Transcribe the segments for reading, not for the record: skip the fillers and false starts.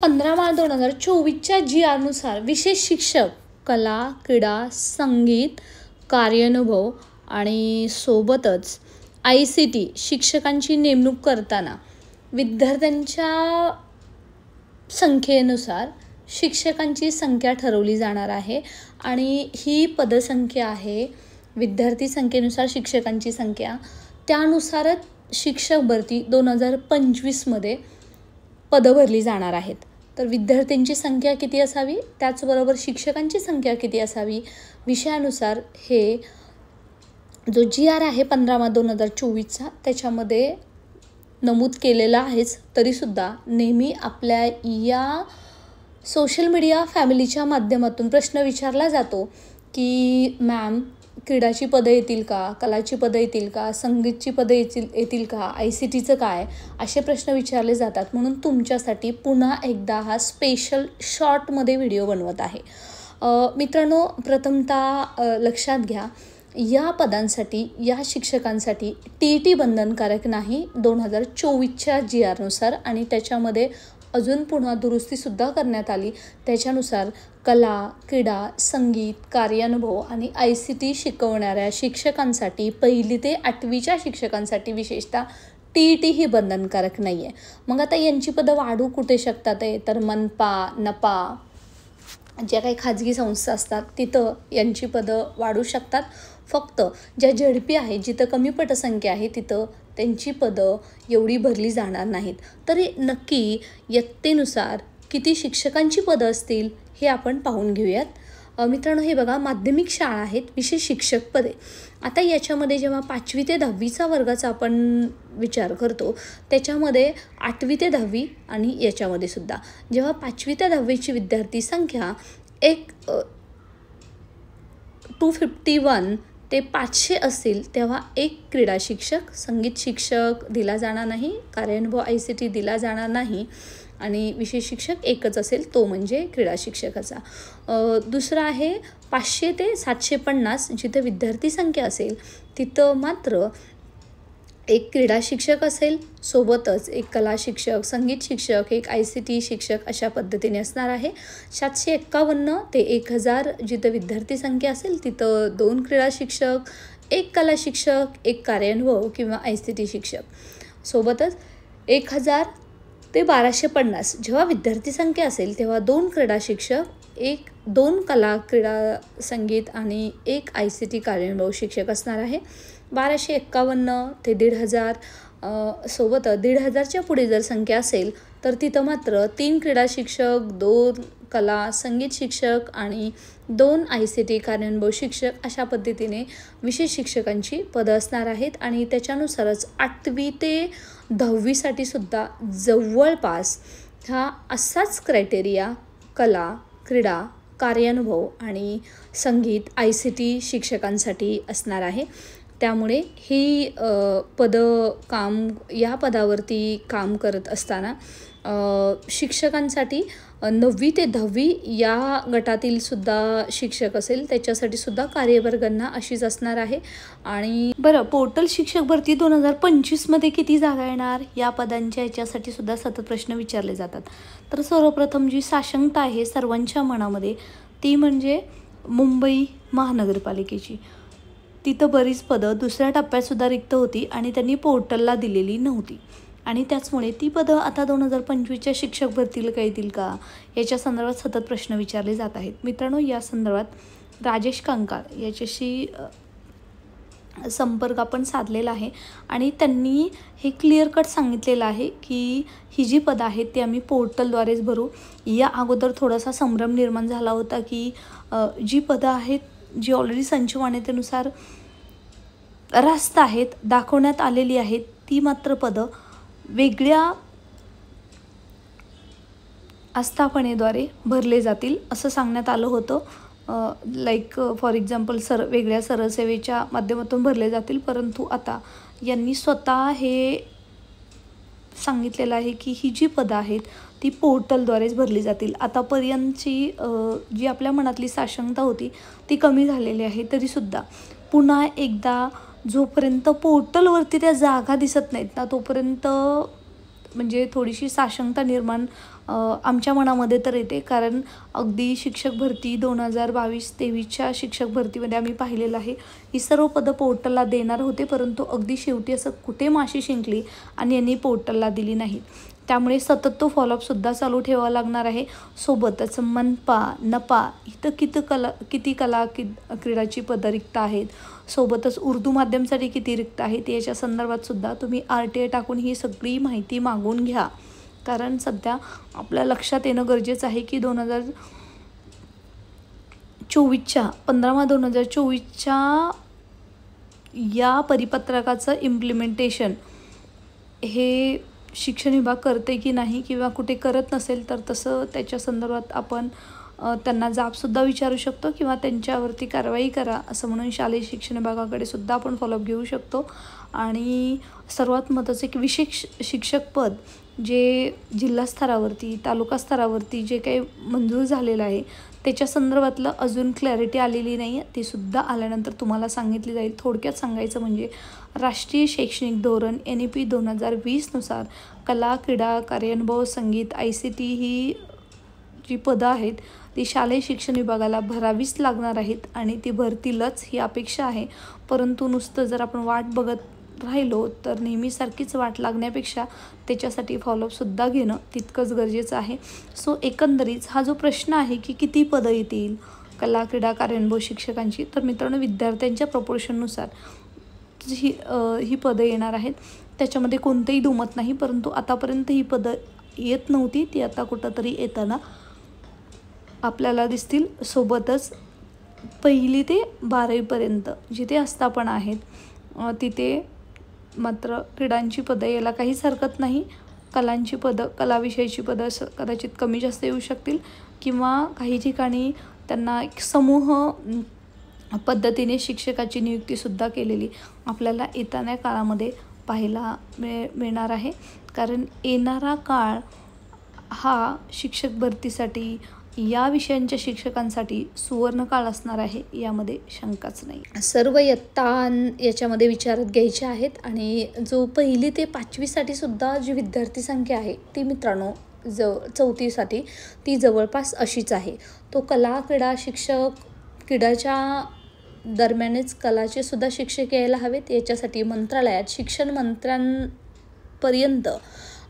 15/2024च्या GR नुसार विशेष शिक्षक, कला, क्रीडा, संगीत, कार्यानुभव आणि सोबतच ICT शिक्षकांची नेमणूक करताना विद्यार्थ्यांच्या संख्येनुसार शिक्षकांची संख्या ठरवली जाणार आहे आणि ही पदसंख्या आहे विद्यार्थी संख्येनुसार शिक्षकांची संख्या. त्यानुसारच शिक्षक भरती 2025मध्ये पदं भरली जाणार आहेत. तर विद्यार्थ्यांची संख्या किती असावी, त्याचबरोबर शिक्षकांची संख्या किती असावी, विषयानुसार हे जो GR आहे 15/2024चा त्याच्यामध्ये नमूद केलेलं आहेच. तरीसुद्धा नेहमी आपल्या या सोशल मीडिया फॅमिलीच्या माध्यमातून प्रश्न विचारला जातो की मॅम क्रीडाची पदं येतील का, कलाची पदं येतील का, संगीतची पदं येतील का, ICTचं काय, असे प्रश्न विचारले जातात. म्हणून तुमच्यासाठी पुन्हा एकदा हा स्पेशल शॉर्टमध्ये व्हिडिओ बनवत आहे. मित्रांनो, प्रथमतः लक्षात घ्या, या पदांसाठी, या शिक्षकांसाठी TET बंधनकारक नाही 2024च्या GRनुसार आणि त्याच्यामध्ये अजून पुन्हा दुरुस्तीसुद्धा करण्यात आली. त्याच्यानुसार कला, क्रीडा, संगीत, कार्यानुभव आणि ICT शिकवणाऱ्या शिक्षकांसाठी 1ली ते 8वीच्या शिक्षकांसाठी विशेषतः TET ही बंधनकारक नाही आहे. मग आता यांची पदं वाढू कुठे शकतात आहे, तर मनपा, नपा ज्या काही खाजगी संस्था असतात तिथं यांची पदं वाढू शकतात. फक्त ज्या झडपी आहे, जिथं कमी पटसंख्या आहे तिथं त्यांची पदं एवढी भरली जाणार नाहीत. तरी नक्की इयत्तेनुसार किती शिक्षकांची पदं असतील हे आपण पाहून घेऊयात. मित्रांनो, हे बघा, माध्यमिक शाळा आहेत, विशेष शिक्षक पदे. आता याच्यामध्ये जेव्हा 5वी ते 10वीचा वर्गाचा आपण विचार करतो त्याच्यामध्ये 8वी ते 10वी आणि याच्यामध्ये सुद्धा जेव्हा 5वी ते 10वीची विद्यार्थी संख्या 251 ते 500 असेल तेव्हा एक क्रीडा शिक्षक, संगीत शिक्षक दिला जाणार नाही, कार्यानुभव ICT दिला जाणार नाही आणि विशेष शिक्षक एकच असेल, तो म्हणजे क्रीडा शिक्षकाचा. दुसरा आहे 500 ते 750 जिथं विद्यार्थी संख्या असेल तिथं मात्र एक क्रीडा शिक्षक असेल, सोबतच एक कला शिक्षक, संगीत शिक्षक, एक ICT शिक्षक अशा पद्धतीने असणार आहे. 751 ते 1000 जिथं विद्यार्थी संख्या असेल तिथं 2 क्रीडा शिक्षक, एक कला शिक्षक, एक कार्यानुभव किंवा ICT शिक्षक. सोबतच 1000 ते 1250 जेव्हा विद्यार्थी संख्या असेल तेव्हा 2 क्रीडा शिक्षक, 2 कला, क्रीडा, संगीत आणि एक ICT कार्यानुभव शिक्षक असणार आहे. 1251 ते 1500 सोबत 1500च्या पुढे जर संख्या असेल तर तिथं मात्र 3 क्रीडा शिक्षक, 2 कला, संगीत शिक्षक आणि 2 ICT कार्यानुभव शिक्षक अशा पद्धतीने विशेष शिक्षकांची पदं असणार आहेत. आणि त्याच्यानुसारच 8वी ते 10वीसाठी सुद्धा जवळपास हा असाच क्रायटेरिया कला, क्रीडा, कार्यानुभव आणि संगीत ICT शिक्षकांसाठी असणार आहे. त्यामुळे ही या पदावरती काम करत असताना शिक्षकांसाठी 9वी ते 10वी या गटातील सुद्धा शिक्षक असेल त्याच्यासाठी सुद्धा कार्यवर्गांना अशीच असणार आहे. आणि बरं, पोर्टल शिक्षक भरती 2025मध्ये किती जागा येणार या पदांच्या याच्यासाठी सुद्धा सतत प्रश्न विचारले जातात. तर सर्वप्रथम जी साशंकता आहे सर्वांच्या मनामध्ये ती म्हणजे मुंबई महानगरपालिकेची. तिथं बरीच पदं दुसऱ्या टप्प्यातसुद्धा रिक्त होती आणि त्यांनी पोर्टलला दिलेली नव्हती आणि त्याचमुळे ती पदं आता 2025च्या शिक्षक भरतीला काय येतील का याच्या संदर्भात सतत प्रश्न विचारले जात आहेत. मित्रांनो, या संदर्भात राजेश कंकाळ याच्याशी संपर्क आपण साधलेला आहे आणि त्यांनी हे क्लिअर कट सांगितलेलं आहे की ही जी पदं आहेत ती आम्ही पोर्टलद्वारेच भरू. या अगोदर थोडासा संभ्रम निर्माण झाला होता की जी पदं आहेत जी ऑलरेडी संच मान्यतेनुसार रास्त आहेत, दाखवण्यात आलेली आहेत, ती मात्र पदं वेगळ्या आस्थापनेद्वारे भरले जातील असं सांगण्यात आलं होतं. लाईक फॉर एक्झाम्पल वेगळ्या सरसेवेच्या माध्यमातून भरले जातील. परंतु आता यांनी स्वतः हे सांगितलेलं आहे की ही जी पदं आहेत ती पोर्टलद्वारेच भरली जातील. आतापर्यंतची जी आपल्या मनातली साशंकता होती ती कमी झालेली आहे. तरीसुद्धा पुन्हा एकदा जोपर्यंत पोर्टलवरती त्या जागा दिसत नाहीत ना तोपर्यंत म्हणजे थोडीशी साशंकता निर्माण आमच्या मनामध्ये तर येते, कारण अगदी शिक्षक भरती 2022-23च्या शिक्षक भरतीमध्ये आम्ही पाहिलेलं आहे, ही सर्व पदं पोर्टलला देणार होते, परंतु अगदी शेवटी असं कुठे माशी शिंकली आणि यांनी पोर्टलला दिली नाही. त्यामुळे सतत तो फॉलोअपसुद्धा चालू ठेवावा लागणार आहे. सोबतच मनपा, नपा इथं किती कला क्रीडाची पदं रिक्त आहेत, सोबतच उर्दू माध्यमसाठी किती रिक्त आहेत, याच्या संदर्भातसुद्धा तुम्ही RTI टाकून ही सगळी माहिती मागून घ्या. कारण सध्या आपल्या लक्षात येणं गरजेचं आहे की 15/2024च्या या परिपत्रकाचं इम्प्लिमेंटेशन हे शिक्षण विभाग करते की नाही, किंवा कुठे करत नसेल तर तसं त्याच्या संदर्भात आपण त्यांना जाबसुद्धा विचारू शकतो किंवा त्यांच्यावरती कारवाई करा असं म्हणून शालेय शिक्षण विभागाकडे सुद्धा आपण फॉलोअप घेऊ शकतो. आणि सर्वात महत्त्वाचं एक विशेष शिक्षक पद जे जिल्हा स्तरावरती, तालुका स्तरावरती जे काही मंजूर झालेलं आहे त्याच्या संदर्भातलं अजून क्लॅरिटी आलेली नाही आहे, ती सुद्धा आल्यानंतर तुम्हाला सांगितली जाईल. थोडक्यात सांगायचं म्हणजे राष्ट्रीय शैक्षणिक धोरण NEP 2020नुसार कला, क्रीडा, कार्यानुभव, संगीत, ICT ही जी पदं आहेत ती शालेय शिक्षण विभागाला भरावीच लागणार आहेत आणि ती भरतीलच ही अपेक्षा आहे. परंतु नुसतं जर आपण वाट बघत राहिलो तर नेहमीसारखीच वाट लागण्यापेक्षा त्याच्यासाठी फॉलोअपसुद्धा घेणं तितकंच गरजेचं आहे. सो एकंदरीत हा जो प्रश्न आहे की किती पदं येतील कला, क्रीडा, कार्यानुभव शिक्षकांची, तर मित्रांनो विद्यार्थ्यांच्या प्रपोर्शननुसार ही पदं येणार आहेत. त्याच्यामध्ये कोणतंही दुमत नाही, परंतु आतापर्यंत ही पदं येत नव्हती, ती आता कुठंतरी येताना आपल्याला दिसतील. सोबतच 1ली ते 12वीपर्यंत जिथे आस्थापना आहेत तिथे मात्र क्रीडांची पदं यायला काहीच हरकत नाही. कलांची पदं, कला विषयाची पदं कदाचित कमी जास्त येऊ शकतील, किंवा काही ठिकाणी त्यांना एक समूह पद्धतीने शिक्षकाची नियुक्तीसुद्धा केलेली आपल्याला येताना काळामध्ये पाहायला मिळणार आहे. कारण येणारा काळ हा शिक्षक भरतीसाठी, या विषयांच्या शिक्षकांसाठी सुवर्ण काळ असणार आहे, यामध्ये शंकाच नाही. सर्व इयत्ता याच्यामध्ये विचारात घ्यायचे आहेत. आणि जो 1ली ते 5वीसाठी सुद्धा जी विद्यार्थी संख्या आहे ती मित्रांनो 4थीसाठी ती जवळपास अशीच आहे. तो कला, क्रीडा शिक्षक, क्रीडाच्या दरम्यानच कलाचे सुद्धा शिक्षक यायला हवेत. याच्यासाठी मंत्रालयात शिक्षण मंत्र्यांपर्यंत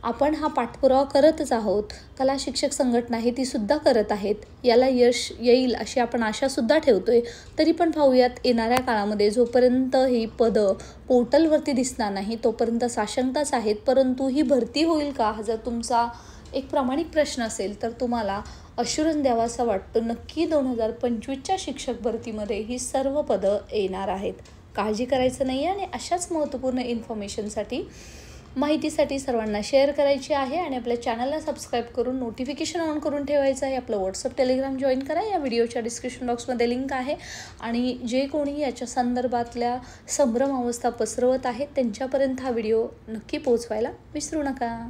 आपण हा पाठपुरावा करतच आहोत. कला शिक्षक संघटना ही ती सुद्धा करत आहेत. याला यश येईल अशी आपण आशासुद्धा ठेवतोय. तरी पण पाहूयात येणाऱ्या काळामध्ये, जोपर्यंत ही पदं पोर्टलवरती दिसणार नाही तोपर्यंत साशंकताच आहेत. परंतु ही भरती होईल का, हा जर तुमचा एक प्रामाणिक प्रश्न असेल तर तुम्हाला अश्युरन्स द्यावासा वाटतो. नक्की 2025च्या शिक्षक भरतीमध्ये ही सर्व पदं येणार आहेत. काळजी करायचं नाही आहे. आणि अशाच महत्त्वपूर्ण इन्फॉर्मेशनसाठी, माहितीसाठी सर्वांना शेअर करायची आहे. आणि आपल्या चॅनलला सबस्क्राईब करून नोटिफिकेशन ऑन करून ठेवायचं आहे. आपलं WhatsApp, Telegram जॉईन करा. या व्हिडिओच्या डिस्क्रिप्शन बॉक्समध्ये लिंक आहे. आणि जे कोणी याच्या संदर्भातल्या संभ्रम अवस्था पसरवत आहेत त्यांच्यापर्यंत हा व्हिडिओ नक्की पोहोचवायला विसरू नका.